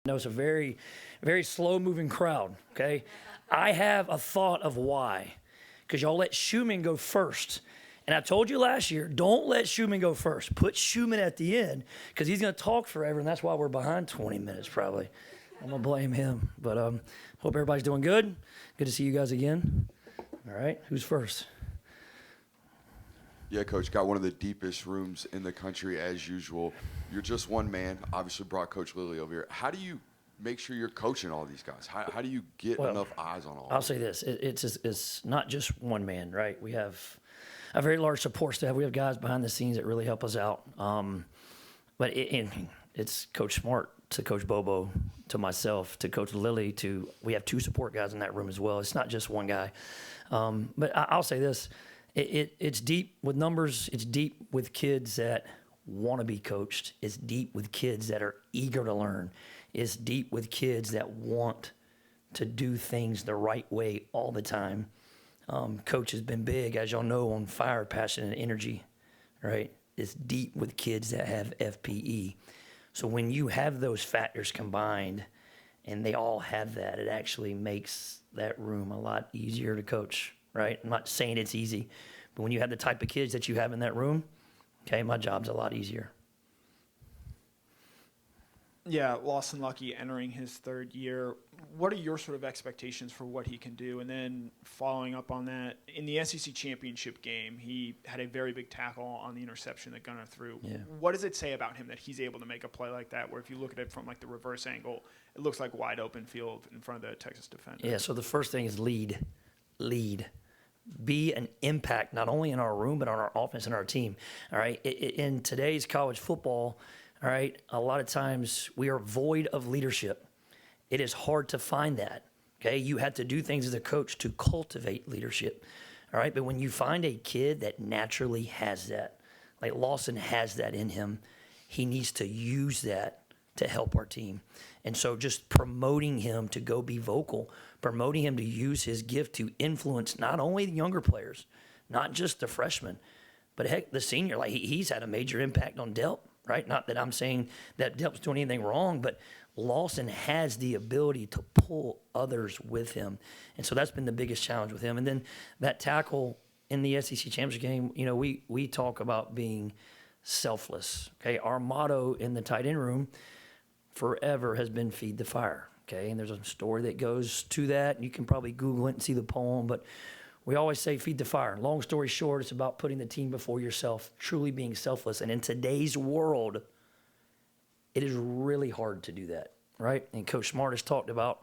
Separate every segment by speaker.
Speaker 1: know it's a very, very slow-moving crowd, okay? I have a thought of why. Because y'all let Schumann go first. And I told you last year, don't let Schumann go first. Put Schumann at the end because he's going to talk forever, and that's why we're behind 20 minutes probably. I'm going to blame him. But hope everybody's doing good. Good to see you guys again. All right, who's first?
Speaker 2: Yeah, Coach, got one of the deepest rooms in the country as usual. You're just one man. Obviously brought Coach Lilly over here. How do you make sure you're coaching all these guys? How do you get enough eyes on all
Speaker 1: I'll
Speaker 2: of them?
Speaker 1: say this. It's not just one man, right? We have a very large support staff. We have guys behind the scenes that really help us out. But it's Coach Smart to Coach Bobo to myself to Coach Lilly to we have two support guys in that room as well. It's not just one guy. But I'll say this. It's deep with numbers. It's deep with kids that want to be coached. It's deep with kids that are eager to learn. It's deep with kids that want to do things the right way all the time. Coach has been big, as y'all know, on fire, passion, and energy, right? It's deep with kids that have FPE. So when you have those factors combined and they all have that, it actually makes that room a lot easier to coach, right? I'm not saying it's easy, but when you have the type of kids that you have in that room, okay, my job's a lot easier.
Speaker 3: Yeah, Lawson Luckie entering his third year. What are your sort of expectations for what he can do? And then following up on that, in the SEC championship game, he had a very big tackle on the interception that Gunner threw.
Speaker 1: Yeah.
Speaker 3: What does it say about him that he's able to make a play like that, where if you look at it from like the reverse angle, it looks like wide open field in front of the Texas defender?
Speaker 1: Yeah, so the first thing is lead. Be an impact not only in our room but on our offense and our team. All right, in today's college football, all right, a lot of times we are void of leadership. It is hard to find that. Okay, you have to do things as a coach to cultivate leadership. All right, but when you find a kid that naturally has that, like Lawson has that in him, he needs to use that to help our team. And so just promoting him to go be vocal, promoting him to use his gift to influence not only the younger players, not just the freshmen, but heck, the senior. Like he's had a major impact on Delp, right? Not that I'm saying that Delp's doing anything wrong, but Lawson has the ability to pull others with him. And so that's been the biggest challenge with him. And then that tackle in the SEC championship game, you know, we talk about being selfless. Okay, our motto in the tight end room forever has been feed the fire. Okay, and there's a story that goes to that. You can probably Google it and see the poem, but we always say feed the fire. Long story short, it's about putting the team before yourself, truly being selfless. And in today's world, it is really hard to do that, right? And Coach Smart has talked about,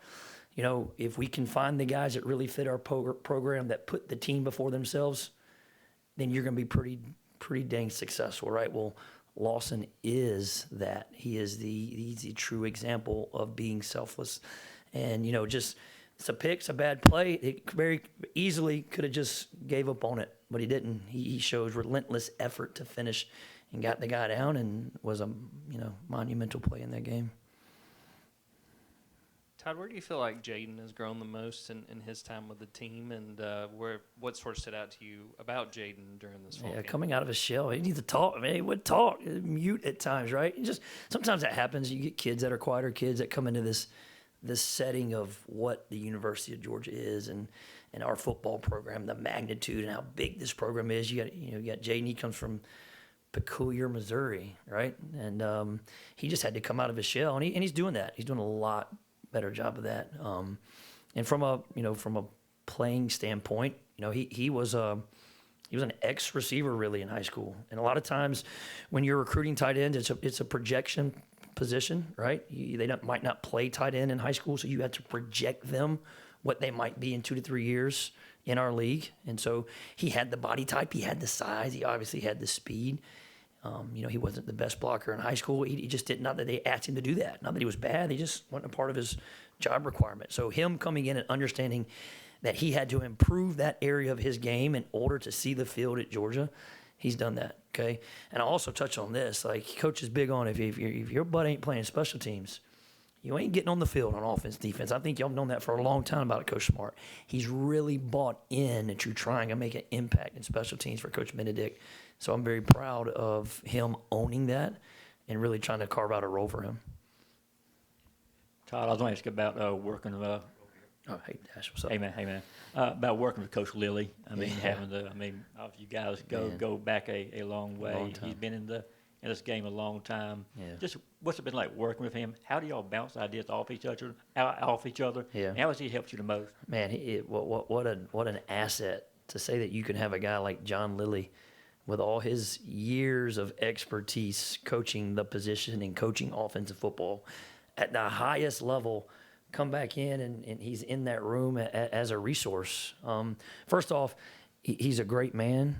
Speaker 1: you know, if we can find the guys that really fit our program that put the team before themselves, then you're going to be pretty dang successful, right? Well, Lawson is that. He's the true example of being selfless. And, you know, just it's a pick, it's a bad play. It very easily could have just gave up on it, but he didn't. He shows relentless effort to finish and got the guy down and was a, you know, monumental play in that game.
Speaker 4: Todd, where do you feel like Jaden has grown the most in his time with the team, and what sort of stood out to you about Jaden during this fall game?
Speaker 1: Coming out of his shell, he needs to talk. I mean, he would talk, mute at times, right? And just sometimes that happens. You get kids that are quieter, kids that come into this setting of what the University of Georgia is and our football program, the magnitude and how big this program is. You got Jaden. He comes from Peculiar, Missouri, right? And he just had to come out of his shell, and he's doing that. He's doing a lot better job of that. And from a playing standpoint, you know, he was an ex receiver really in high school. And a lot of times when you're recruiting tight ends, it's a projection position, right? They might not play tight end in high school, so you have to project them what they might be in 2 to 3 years in our league. And so he had the body type, he had the size, he obviously had the speed. You know, he wasn't the best blocker in high school. He just did, not that they asked him to do that. Not that he was bad. He just wasn't a part of his job requirement. So him coming in and understanding that he had to improve that area of his game in order to see the field at Georgia, he's done that, okay? And I'll also touch on this. Like, Coach is big on if your butt ain't playing special teams, you ain't getting on the field on offense, defense. I think y'all have known that for a long time about Coach Smart. He's really bought in to trying to make an impact in special teams for Coach Benedict. So I'm very proud of him owning that and really trying to carve out a role for him.
Speaker 5: Todd, I was going to ask you about working.
Speaker 1: Oh, hey, Dash, what's up?
Speaker 5: Hey man. About working with Coach Lilly. I mean, you guys go back a long way.
Speaker 1: Long time.
Speaker 5: He's been in this game a long time.
Speaker 1: Yeah.
Speaker 5: Just what's it been like working with him? How do y'all bounce ideas off each other?
Speaker 1: Yeah.
Speaker 5: And how has he helped you the most?
Speaker 1: Man, what an asset to say that you can have a guy like John Lilly with all his years of expertise coaching the position and coaching offensive football at the highest level come back in and he's in that room as a resource. First off, he's a great man and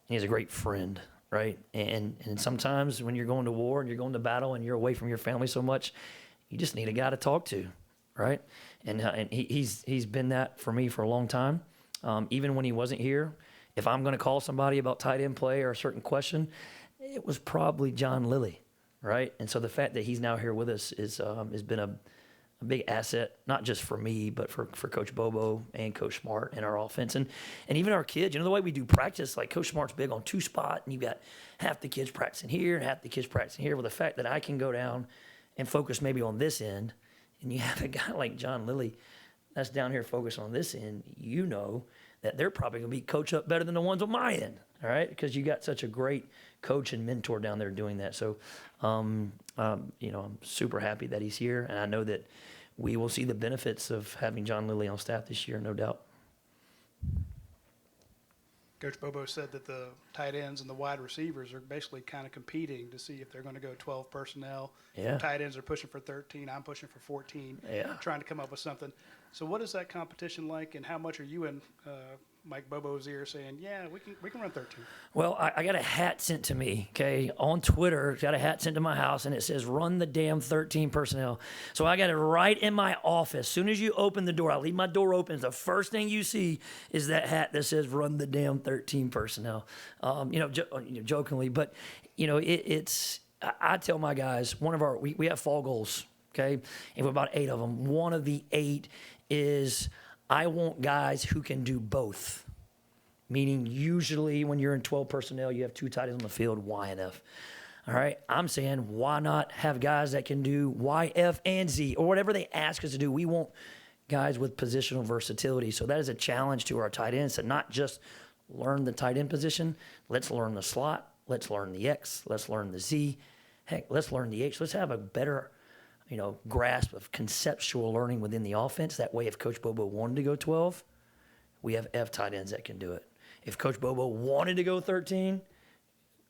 Speaker 1: he's a great friend, right? And sometimes when you're going to war and you're going to battle and you're away from your family so much, you just need a guy to talk to, right? And he's been that for me for a long time. Even when he wasn't here, if I'm going to call somebody about tight end play or a certain question, it was probably John Lilly, right? And so the fact that he's now here with us has been a big asset, not just for me, but for Coach Bobo and Coach Smart and our offense. And even our kids, the way we do practice, like Coach Smart's big on two-spot, and you've got half the kids practicing here and half the kids practicing here. Well, the fact that I can go down and focus maybe on this end, and you have a guy like John Lilly that's down here focused on this end, that they're probably going to be coached up better than the ones on my end, all right? Because you got such a great coach and mentor down there doing that. So, I'm super happy that he's here, and I know that we will see the benefits of having John Lilly on staff this year, no doubt.
Speaker 6: Coach Bobo said that the tight ends and the wide receivers are basically kind of competing to see if they're going to go 12 personnel.
Speaker 1: Yeah.
Speaker 6: Tight ends are pushing for 13. I'm pushing for 14.
Speaker 1: Yeah.
Speaker 6: Trying to come up with something. So what is that competition like, and how much are you in Mike Bobo's ear saying, yeah, we can run 13?
Speaker 1: Well, I got a hat sent to me, okay, on Twitter. Got a hat sent to my house, and it says, run the damn 13 personnel. So I got it right in my office. As soon as you open the door, I leave my door open. The first thing you see is that hat that says, run the damn 13 personnel. Jokingly, but, it's I tell my guys, we have fall goals, okay, and we have about 8 of them. One of the 8 is I want guys who can do both. Meaning usually when you're in 12 personnel, you have 2 tight ends on the field, Y and F. All right, I'm saying why not have guys that can do Y, F, and Z, or whatever they ask us to do. We want guys with positional versatility. So that is a challenge to our tight ends to not just learn the tight end position. Let's learn the slot. Let's learn the X. Let's learn the Z. Heck, let's learn the H. Let's have a better grasp of conceptual learning within the offense. That way, if Coach Bobo wanted to go 12, we have F tight ends that can do it. If Coach Bobo wanted to go 13,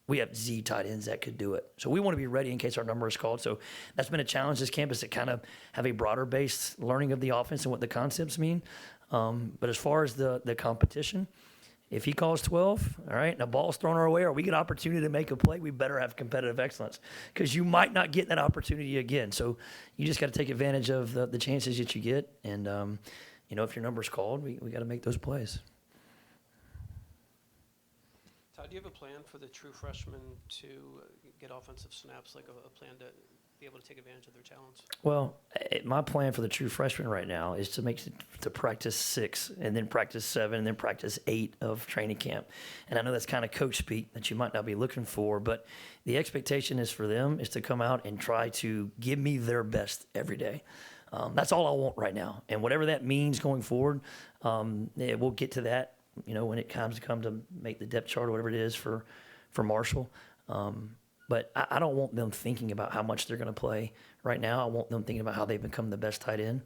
Speaker 1: we have Z tight ends that could do it. So we want to be ready in case our number is called. So that's been a challenge this campus to kind of have a broader-based learning of the offense and what the concepts mean. But as far as the competition, if he calls 12, all right, and the ball's thrown our way or we get opportunity to make a play, we better have competitive excellence because you might not get that opportunity again. So you just got to take advantage of the chances that you get. And, if your number's called, we got to make those plays.
Speaker 7: Todd, do you have a plan for the true freshmen to get offensive snaps, like a plan to be able to take advantage of their talents?
Speaker 1: Well, my plan for the true freshman right now is to practice 6 and then practice 7 and then practice 8 of training camp. And I know that's kind of coach speak that you might not be looking for, but the expectation is for them is to come out and try to give me their best every day. That's all I want right now. And whatever that means going forward, we'll get to that, when it comes to make the depth chart or whatever it is for Marshall. But I don't want them thinking about how much they're going to play right now. I want them thinking about how they become the best tight end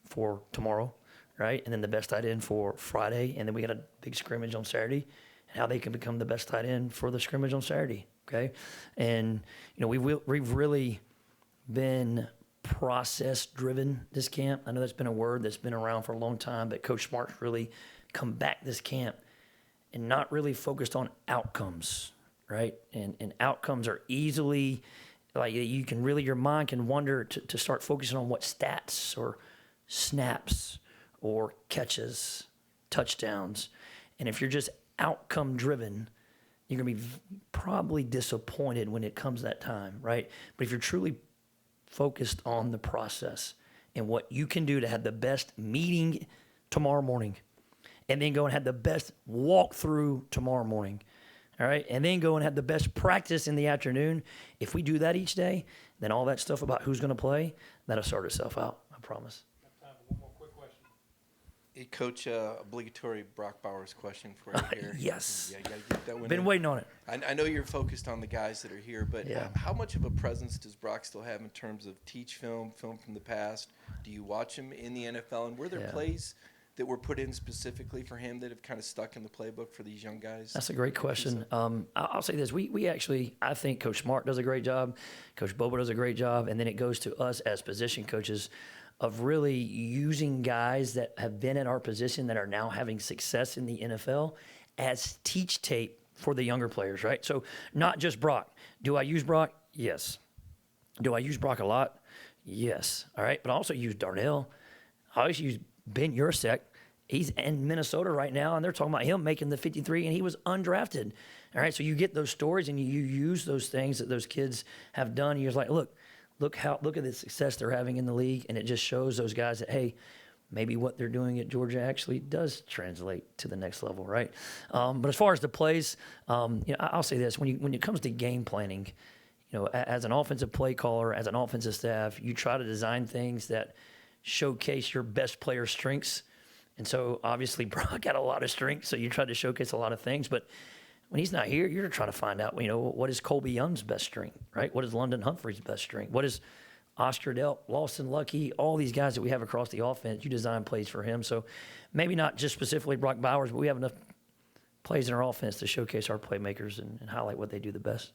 Speaker 1: for tomorrow, right? And then the best tight end for Friday. And then we got a big scrimmage on Saturday. And how they can become the best tight end for the scrimmage on Saturday, okay? And, we've really been process-driven this camp. I know that's been a word that's been around for a long time, but Coach Smart's really come back this camp and not really focused on outcomes, right? And outcomes are easily, you can really, your mind can wander to start focusing on what stats or snaps or catches, touchdowns. And if you're just outcome driven, you're going to be probably disappointed when it comes that time, right? But if you're truly focused on the process and what you can do to have the best meeting tomorrow morning and then go and have the best walkthrough tomorrow morning, all right, and then go and have the best practice in the afternoon. If we do that each day, then all that stuff about who's going to play, that'll sort itself out, I promise.
Speaker 8: Hey, Coach, obligatory Brock Bowers question for you here.
Speaker 1: Yes.
Speaker 8: Yeah, you got to get that one
Speaker 1: Been
Speaker 8: in.
Speaker 1: waiting on it.
Speaker 8: I know you're focused on the guys that are here, but
Speaker 1: Yeah.
Speaker 8: how much of a presence does Brock still have in terms of teach film from the past? Do you watch him in the NFL? And were there
Speaker 1: Yeah.
Speaker 8: plays that were put in specifically for him that have kind of stuck in the playbook for these young guys?
Speaker 1: That's a great question. I'll say this. We actually, I think Coach Smart does a great job. Coach Bobo does a great job. And then it goes to us as position coaches of really using guys that have been in our position that are now having success in the NFL as teach tape for the younger players, right? So not just Brock. Do I use Brock? Yes. Do I use Brock a lot? Yes. All right. But I also use Darnell. I always use Ben Yurcek. He's in Minnesota right now, and they're talking about him making the 53, and he was undrafted. All right. So you get those stories, and you use those things that those kids have done. And you're just like, look at the success they're having in the league, and it just shows those guys that, hey, maybe what they're doing at Georgia actually does translate to the next level, right? But as far as the plays, I'll say this: when it comes to game planning, as an offensive play caller, as an offensive staff, you try to design things that showcase your best player's strengths. And so obviously Brock got a lot of strengths, so you try to showcase a lot of things, but when he's not here, you're trying to find out, what is Colby Young's best strength, right? What is London Humphrey's best strength? What is Oscar Delp, Lawson Luckie, all these guys that we have across the offense, you design plays for him. So maybe not just specifically Brock Bowers, but we have enough plays in our offense to showcase our playmakers and highlight what they do the best.